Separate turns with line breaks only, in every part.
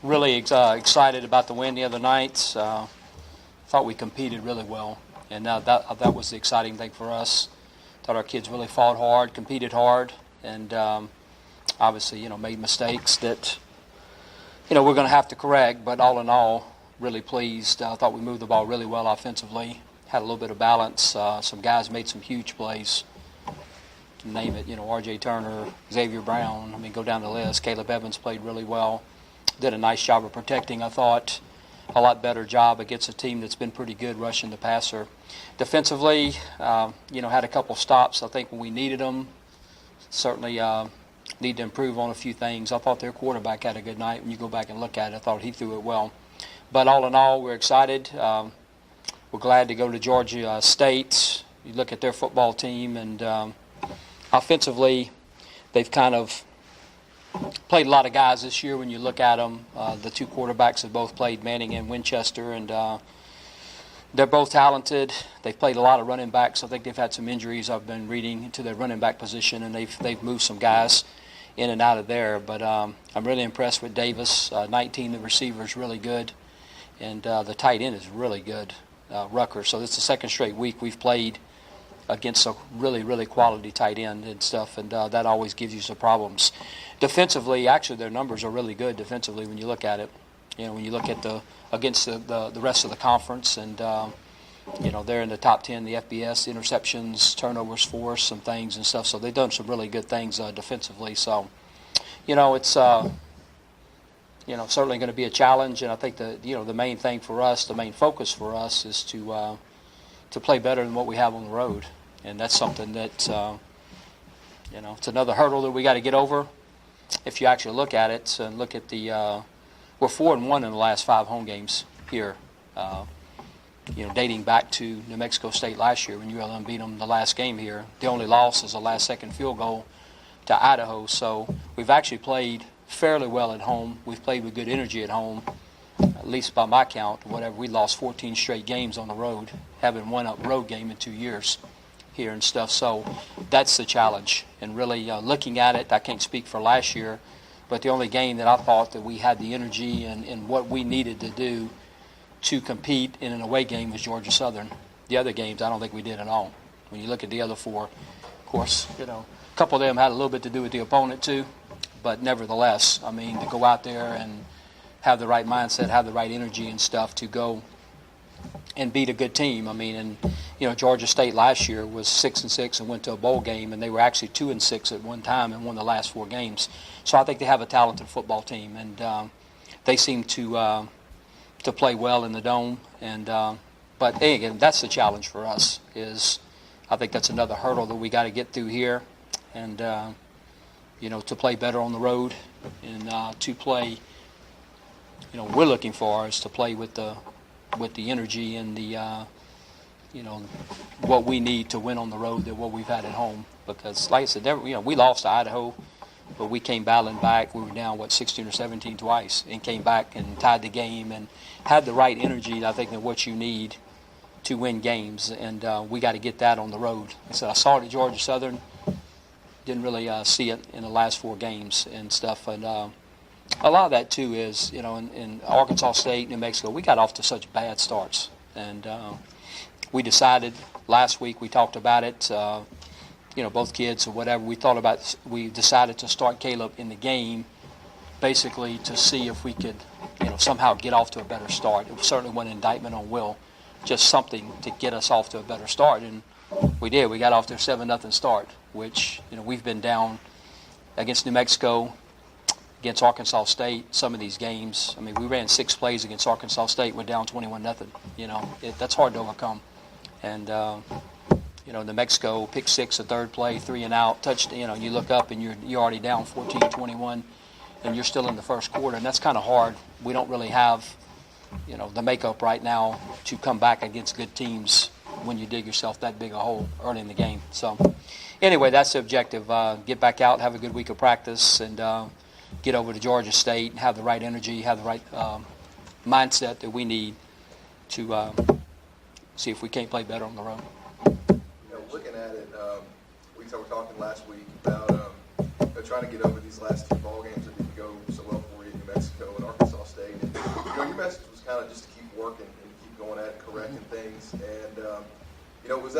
really excited about the win the other night. Thought we competed really well, and that was the exciting thing for us. Thought our kids really fought hard, competed hard, and obviously, made mistakes that, we're going to have to correct. But all in all, really pleased. I thought we moved the ball really well offensively. Had a little bit of balance. Some guys made some huge plays. Name it, R.J. Turner, Xavier Brown. Go down the list. Caleb Evans played really well. Did a nice job of protecting, I thought. A lot better job against a team that's been pretty good rushing the passer. Defensively, had a couple stops, I think, when we needed them. Certainly need to improve on a few things. I thought their quarterback had a good night. When you go back and look at it, I thought he threw it well. But all in all, we're excited. We're glad to go to Georgia State. You look at their football team, and offensively, they've kind of played a lot of guys this year when you look at them. The two quarterbacks have both played, Manning and Winchester, and they're both talented. They've played a lot of running backs. I think they've had some injuries, I've been reading, to their running back position, and they've moved some guys in and out of there. But I'm really impressed with Davis. 19, the receiver is really good, and the tight end is really good, Rutgers. So this is the second straight week we've played against a really, really quality tight end and stuff, and that always gives you some problems. Defensively, actually, their numbers are really good defensively when you look at it. When you look at against the rest of the conference, and they're in the top 10, the FBS, interceptions, turnovers force, some things and stuff. So they've done some really good things defensively. So, it's certainly going to be a challenge, and I think the main thing for us, the main focus for us, is to play better than what we have on the road, and that's something that it's another hurdle that we got to get over. If you actually look at it and look at we're 4-1 in the last 5 home games here, dating back to New Mexico State last year when ULM beat them the last game here. The only loss is a last-second field goal to Idaho. So we've actually played fairly well at home. We've played with good energy at home, at least by my count. We lost 14 straight games on the road, haven't won a road game in 2 years here and stuff. So that's the challenge. And really looking at it, I can't speak for last year, but the only game that I thought that we had the energy and what we needed to do to compete in an away game was Georgia Southern. The other games, I don't think we did at all. When you look at the other 4, of course, a couple of them had a little bit to do with the opponent too, but nevertheless, to go out there and have the right mindset, have the right energy and stuff to go and beat a good team. Georgia State last year was 6-6 and went to a bowl game, and they were actually 2-6 at one time and won the last 4 games. So I think they have a talented football team, and they seem to play well in the dome. And but again, that's the challenge for us. I think that's another hurdle that we got to get through here, and to play better on the road, and to play. We're looking for is to play with the energy and the what we need to win on the road than what we've had at home. Because, like I said, we lost to Idaho, but we came battling back. We were down 16 or 17 twice, and came back and tied the game and had the right energy. I think that what you need to win games, and we got to get that on the road. So I saw it at Georgia Southern. Didn't really see it in the last 4 games and stuff, and. A lot of that, too, is, in Arkansas State, New Mexico, we got off to such bad starts. And we decided last week, we talked about it, both kids or whatever, we decided to start Caleb in the game basically to see if we could, somehow get off to a better start. It certainly wasn't an indictment on Will, just something to get us off to a better start. And we did. We got off to a 7-0 start, which, we've been down against New Mexico, against Arkansas State, some of these games. We ran 6 plays against Arkansas State. We're down 21-0. That's hard to overcome. And, New Mexico, pick 6, a third play, 3 and out, touchdown. You look up and you're already down 14-21, and you're still in the first quarter. And that's kind of hard. We don't really have, the makeup right now to come back against good teams when you dig yourself that big a hole early in the game. So, anyway, that's the objective. Get back out, have a good week of practice, and get over to Georgia State and have the right energy, have the right mindset that we need to see if we can't play better on the road.
Looking at it, we were talking last week about trying to get over these last 2 ball games that didn't go so well for you in New Mexico and Arkansas State. talk and keep going at it, correcting things. And was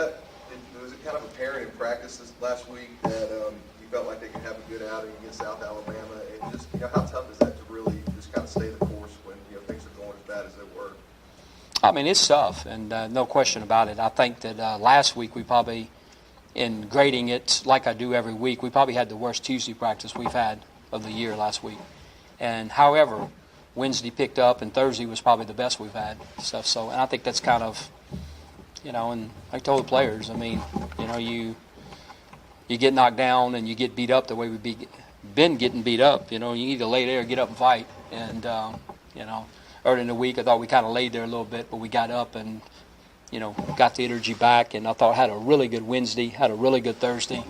it kind of apparent in practice this last week that you felt like they could have a good outing against South Alabama? And just how tough is that to really just kind of stay the course when things are going as bad as they were?
I mean, it's tough, and no question about it. I think that last week we probably, in grading it like I do every week, we probably had the worst Tuesday practice we've had of the year last week. And however, Wednesday picked up, and Thursday was probably the best we've had. And I think that's kind of, and I told the players, I mean, you get knocked down and you get beat up the way we've been getting beat up. You need to lay there, get up and fight. And, early in the week, I thought we kind of laid there a little bit, but we got up and, got the energy back. And I thought had a really good Wednesday, had a really good Thursday.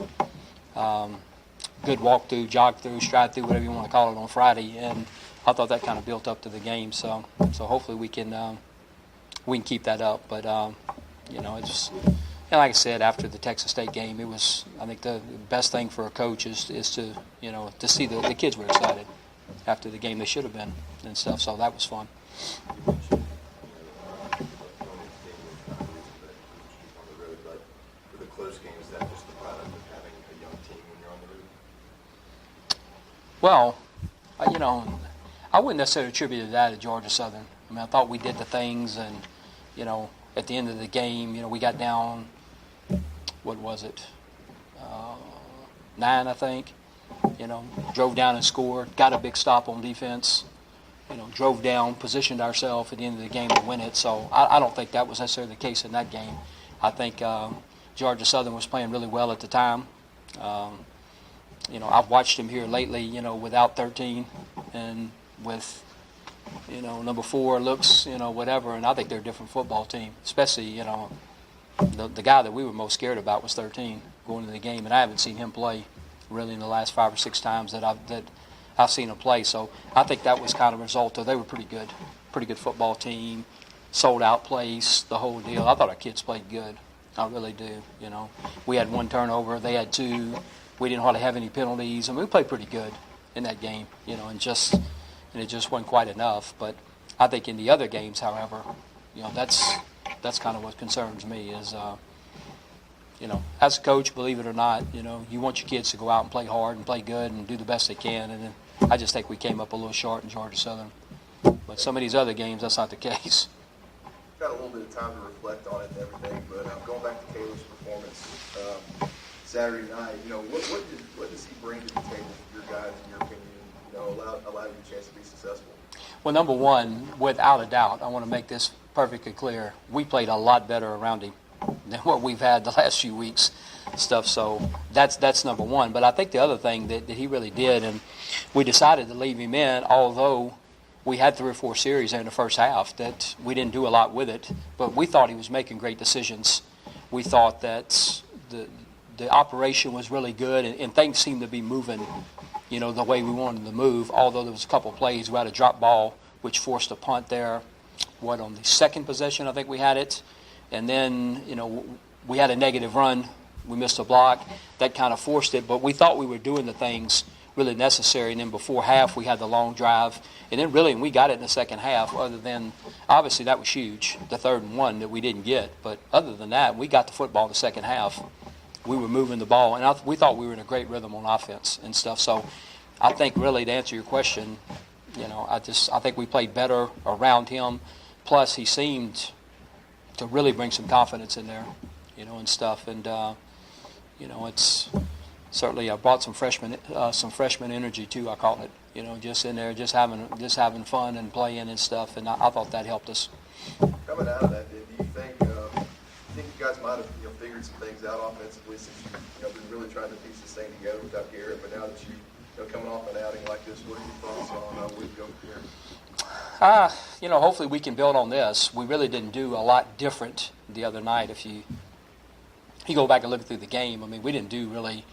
Good walk through, jog through, stride through, whatever you want to call it on Friday. And I thought that kind of built up to the game. So hopefully we can keep that up. But, it's, and like I said, after the Texas State game, I think the best thing for a coach is to, to see the kids were excited after the game. They should have been and stuff. So that was fun. Well, I wouldn't necessarily attribute that to Georgia Southern. I mean, I thought we did the things, and at the end of the game, we got down. What was it? 9, I think. Drove down and scored. Got a big stop on defense. Drove down, positioned ourselves at the end of the game to win it. So I don't think that was necessarily the case in that game. I think Georgia Southern was playing really well at the time. I've watched him here lately, without 13 and with, number 4 looks, whatever, and I think they're a different football team. Especially, the guy that we were most scared about was 13 going into the game, and I haven't seen him play really in the last 5 or 6 times that I've seen him play. So I think that was kind of a result of they were pretty good football team, sold out place, the whole deal. I thought our kids played good. I really do. We had 1 turnover, they had 2. We didn't hardly have any penalties. I mean, we played pretty good in that game, and it just wasn't quite enough. But I think in the other games, however, that's kind of what concerns me is, as a coach, believe it or not, you want your kids to go out and play hard and play good and do the best they can. And then I just think we came up a little short in Georgia Southern. But some of these other games, that's not the case.
Got a little bit of time to reflect on it and everything, but going back to Caleb's performance Saturday night, what does he bring to the table for your guys, in your opinion, allow you a chance to be successful?
Well, number one, without a doubt, I want to make this perfectly clear. We played a lot better around him than what we've had the last few weeks stuff. So that's number one. But I think the other thing that he really did, and we decided to leave him in, although we had 3 or 4 series in the first half that we didn't do a lot with it, but we thought he was making great decisions. We thought that the operation was really good, and things seemed to be moving, the way we wanted them to move, although there was a couple of plays. We had a drop ball, which forced a punt there. On the second possession, I think we had it. And then, we had a negative run. We missed a block. That kind of forced it, but we thought we were doing the things really necessary. And then before half, we had the long drive. And then really, we got it in the second half, other than, obviously, that was huge, the 3rd and 1 that we didn't get. But other than that, we got the football in the second half. We were moving the ball, and we thought we were in a great rhythm on offense and stuff. So I think really to answer your question, I think we played better around him. Plus, he seemed to really bring some confidence in there, and stuff. And it's certainly brought some freshman energy too. I call it, just in there, just having fun and playing and stuff. And I thought that helped us.
Coming out of that, do you think you guys might have figured some things out offensively since you've been really trying to piece this thing together without Garrett? But now that you're coming off an outing like this, what are your thoughts on where you go from here?
Hopefully we can build on this. We really didn't do a lot different the other night. If you go back and look through the game, I mean, we didn't do really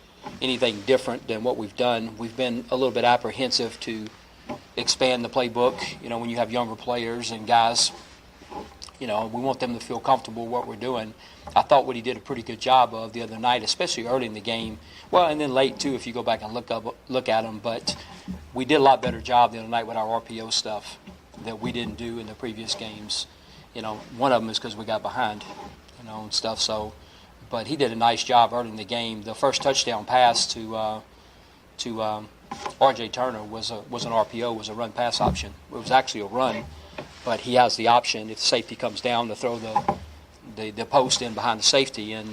anything different than what we've done. We've been a little bit apprehensive to expand the playbook. When you have younger players and guys, we want them to feel comfortable with what we're doing. I thought what he did a pretty good job of the other night, especially early in the game. Well, and then late too, if you go back and look at them. But we did a lot better job the other night with our RPO stuff that we didn't do in the previous games. one of them is because we got behind, and stuff. So, but he did a nice job early in the game. The first touchdown pass to R.J. Turner was an RPO, was a run pass option. It was actually a run, but he has the option if the safety comes down to throw the post in behind the safety, and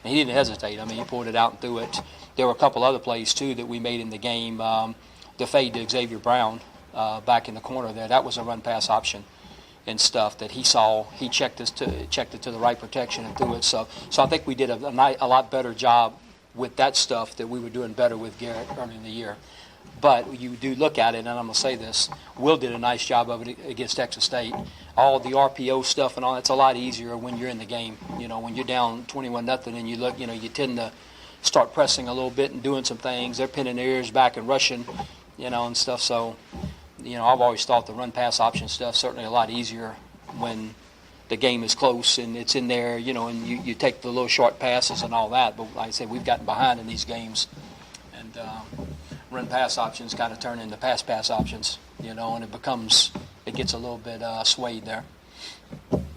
he didn't hesitate. I mean, he pulled it out and threw it. There were a couple other plays too that we made in the game. The fade to Xavier Brown back in the corner there, that was a run pass option and stuff that he saw. He checked it to the right protection and threw it. So I think we did a lot better job with that stuff that we were doing better with Garrett early in the year. But you do look at it, and I'm going to say this, Will did a nice job of it against Texas State. All the RPO stuff and all, it's a lot easier when you're in the game. When you're down 21-0 and you look, you tend to start pressing a little bit and doing some things. They're pinning their ears back and rushing, and stuff. So, I've always thought the run pass option stuff certainly a lot easier when the game is close and it's in there, and you take the little short passes and all that. But like I said, we've gotten behind in these games, and run pass options kind of turn into pass options, and it gets a little bit swayed there.
Caleb's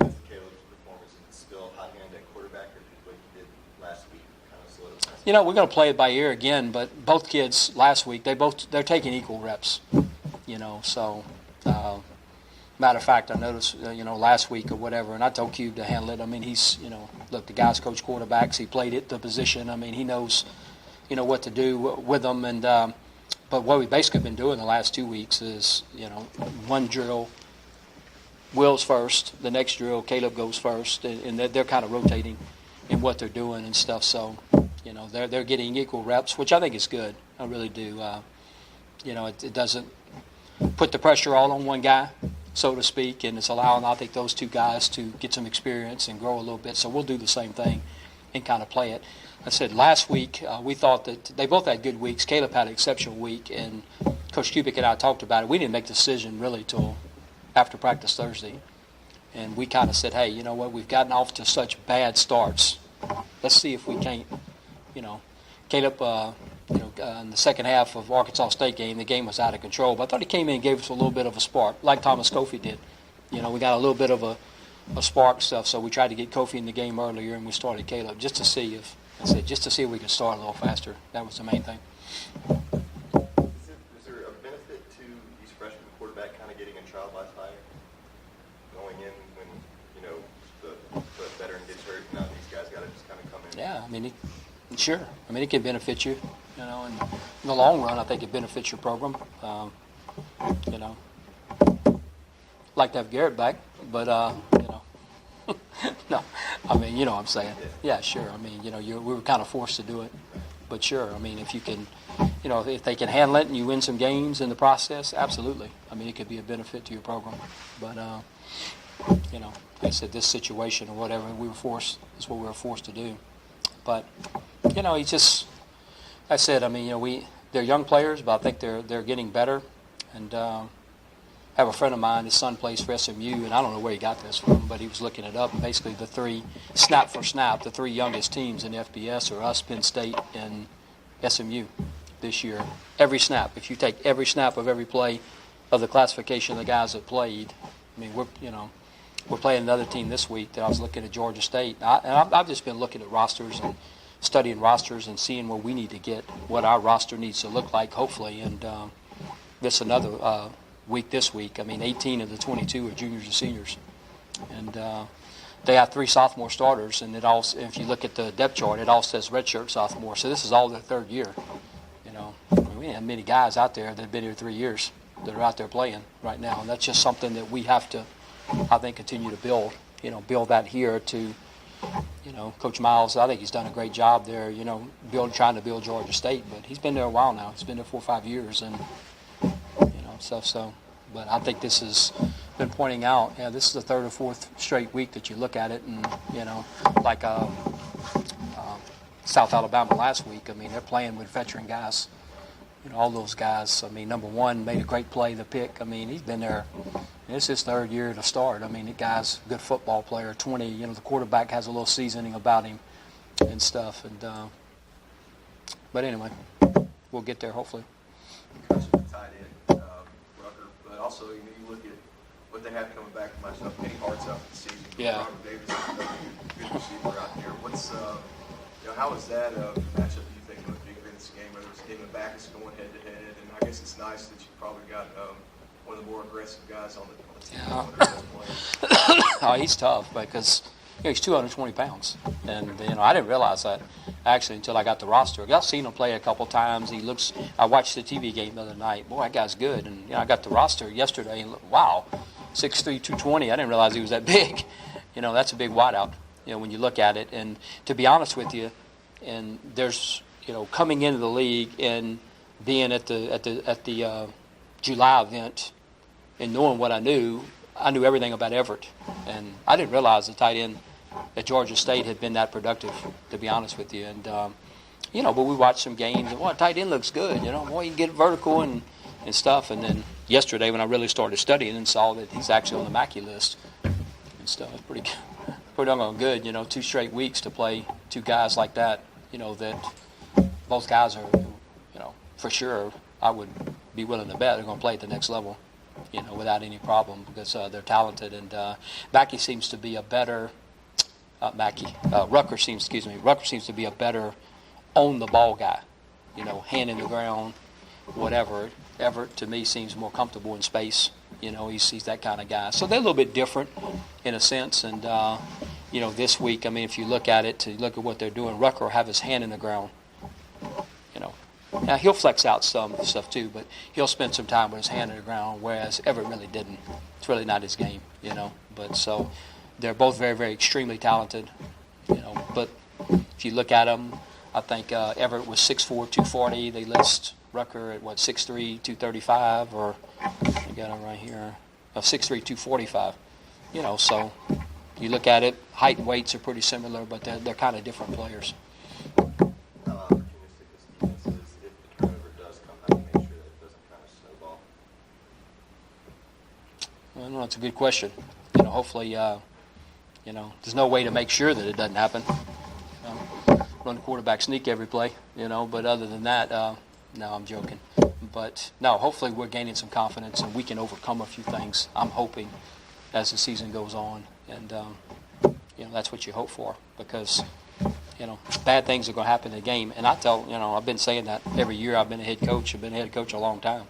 performance is still hot hand at quarterback, or what he did last week kind of solidified?
We're going to play it by ear again, but both kids last week, they're taking equal reps, so matter of fact, I noticed, last week or whatever, and I told Cube to handle it. I mean, he's, look, the guy's coach quarterbacks, he played it, the position. I mean, he knows, what to do with them, and but what we've basically been doing the last 2 weeks is, one drill, Will's first, the next drill, Caleb goes first, and they're kind of rotating in what they're doing and stuff. So, they're getting equal reps, which I think is good. I really do. It doesn't put the pressure all on one guy, so to speak, and it's allowing, I think, those two guys to get some experience and grow a little bit. So we'll do the same thing and kind of play it. I said last week we thought that they both had good weeks. Caleb had an exceptional week, and Coach Kubik and I talked about it. We didn't make the decision really till after practice Thursday, and we kind of said, hey, you know what? We've gotten off to such bad starts. Let's see if we can't, Caleb. In the second half of Arkansas State game, the game was out of control. But I thought he came in and gave us a little bit of a spark, like Thomas Kofi did. We got a little bit of a spark stuff. So we tried to get Kofi in the game earlier, and we started Caleb just to see if we could start a little faster. That was the main thing.
Is there a benefit to these freshman quarterback kind of getting a trial by fire, going in when the veteran gets hurt? Now these guys got to just kind of come in.
Yeah, I mean, sure. I mean, it can benefit you. In the long run, I think it benefits your program. Like to have Garrett back, but no. I mean, you know what I'm saying. Yeah, sure. I mean, we were kind of forced to do it, but sure. I mean, if you can, if they can handle it and you win some games in the process, absolutely. I mean, it could be a benefit to your program. But like I said, this situation or whatever, that's what we were forced to do. But he just. I said, I mean, they're young players, but I think they're getting better. And I have a friend of mine, his son plays for SMU, and I don't know where he got this from, but he was looking it up. And basically, the three, snap for snap, the three youngest teams in FBS are us, Penn State, and SMU this year. Every snap. If you take every snap of every play of the classification of the guys that played, I mean, we're playing another team this week that I was looking at Georgia State. And I've just been looking at rosters and studying rosters and seeing where we need to get, what our roster needs to look like, hopefully. And this another week this week. I mean, 18 of the 22 are juniors and seniors. And they have 3 sophomore starters. And if you look at the depth chart, it all says redshirt sophomore. So this is all their third year. We have many guys out there that have been here 3 years that are out there playing right now. And that's just something that we have to, I think, continue to build. Build that here to, Coach Miles, I think he's done a great job there, trying to build Georgia State, but he's been there a while now. He's been there 4 or 5 years and, stuff. So, but I think this has been pointing out, this is the 3rd or 4th straight week that you look at it and, like South Alabama last week, I mean, they're playing with veteran guys. All those guys, I mean, number one made a great play, the pick. I mean, he's been there. It's his 3rd year to start. I mean, the guy's a good football player, 20. The quarterback has a little seasoning about him and stuff. And but anyway, we'll get there hopefully.
Coach, the tight end, Rucker, but also you look what they have coming back from myself. Kenny Hart's out for the season.
Yeah.
Robert Davis is another good receiver out there. What's how is that matchup? Do you think going to be in this game? Whether it's him and Backus going head to head, and I guess it's nice that you probably got one of the more aggressive guys on the team.
Yeah. Oh, he's tough because he's 220 pounds, and I didn't realize that actually until I got the roster. I've seen him play a couple times. I watched the TV game the other night. Boy, that guy's good. And I got the roster yesterday, and wow, 6'3", 220. I didn't realize he was that big. That's a big wideout. When you look at it, and to be honest with you, and there's coming into the league and being at the July event and knowing what I knew everything about Everett, and I didn't realize the tight end at Georgia State had been that productive, to be honest with you. And but we watched some games, and tight end looks good. Boy, you can get vertical and stuff. And then yesterday, when I really started studying and saw that he's actually on the Mackey list and stuff, it's pretty doggone good. 2 straight weeks to play 2 guys like that. That both guys are, for sure, I would be willing to bet they're going to play at the next level. Without any problem, because they're talented. And Mackey seems to be a better Rucker seems to be a better on the ball guy. Hand in the ground, whatever. Everett to me seems more comfortable in space. He's that kind of guy. So they're a little bit different in a sense. And this week, if you look at it, to look at what they're doing, Rucker will have his hand in the ground. Now, he'll flex out some stuff too, but he'll spend some time with his hand in the ground, whereas Everett really didn't. It's really not his game, But so they're both very, very extremely talented, But if you look at them, I think Everett was 6'4", 240. They list Rucker at, 6'3", 235, or I got him right here, 6'3", 245. So you look at it, height and weights are pretty similar, but they're kind of different players. Well, no, it's a good question. Hopefully, there's no way to make sure that it doesn't happen. Run the quarterback sneak every play, But other than that, no, I'm joking. But no, hopefully we're gaining some confidence and we can overcome a few things. I'm hoping as the season goes on, and that's what you hope for, because bad things are going to happen in the game. And I've been saying that every year I've been a head coach. I've been a head coach a long time.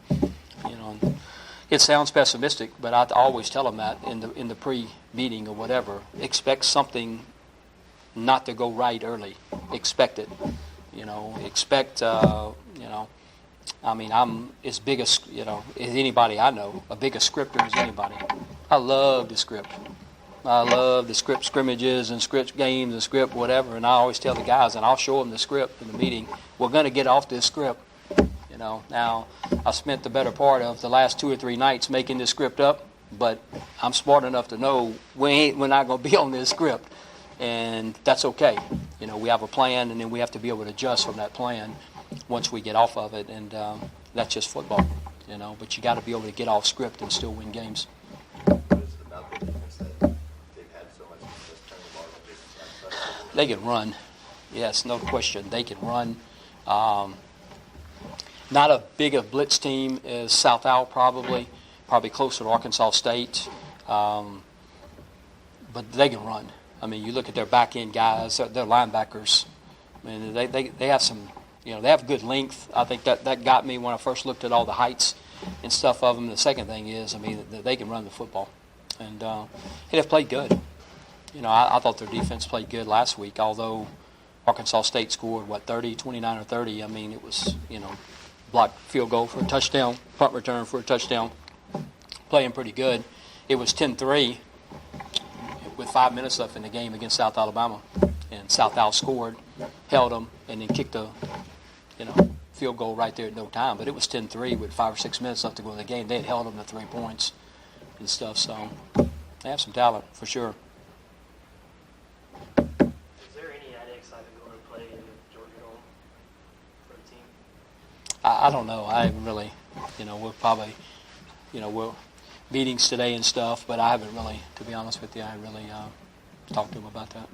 It sounds pessimistic, but I always tell them that in the pre-meeting or whatever. Expect something not to go right early. Expect it. Expect. I'm as big as as anybody I know, a big a scripter as anybody. I love the script. I love the script scrimmages and script games and script whatever. And I always tell the guys, and I'll show them the script in the meeting. We're going to get off this script. Now I spent the better part of the last 2 or 3 nights making this script up, but I'm smart enough to know we're not going to be on this script, and that's okay. We have a plan, and then we have to be able to adjust from that plan once we get off of it, and that's just football. But you got to be able to get off script and still win games. They can run. Yes, no question. They can run. Not as big a blitz team as South Al, probably closer to Arkansas State, but they can run. You look at their back end guys, their linebackers. They have some, they have good length. I think that got me when I first looked at all the heights and stuff of them. The second thing is, they can run the football, and they've played good. I thought their defense played good last week, although Arkansas State scored 29 or 30. It was blocked field goal for a touchdown, punt return for a touchdown, playing pretty good. It was 10-3 with 5 minutes left in the game against South Alabama, and South Al scored, held them, and then kicked a field goal right there at no time. But it was 10-3 with 5 or 6 minutes left to go in the game. They had held them to 3 points and stuff, so they have some talent for sure. I don't know. I haven't really, we'll probably, we're meetings today and stuff, but I haven't really, to be honest with you, I haven't really talked to him about that.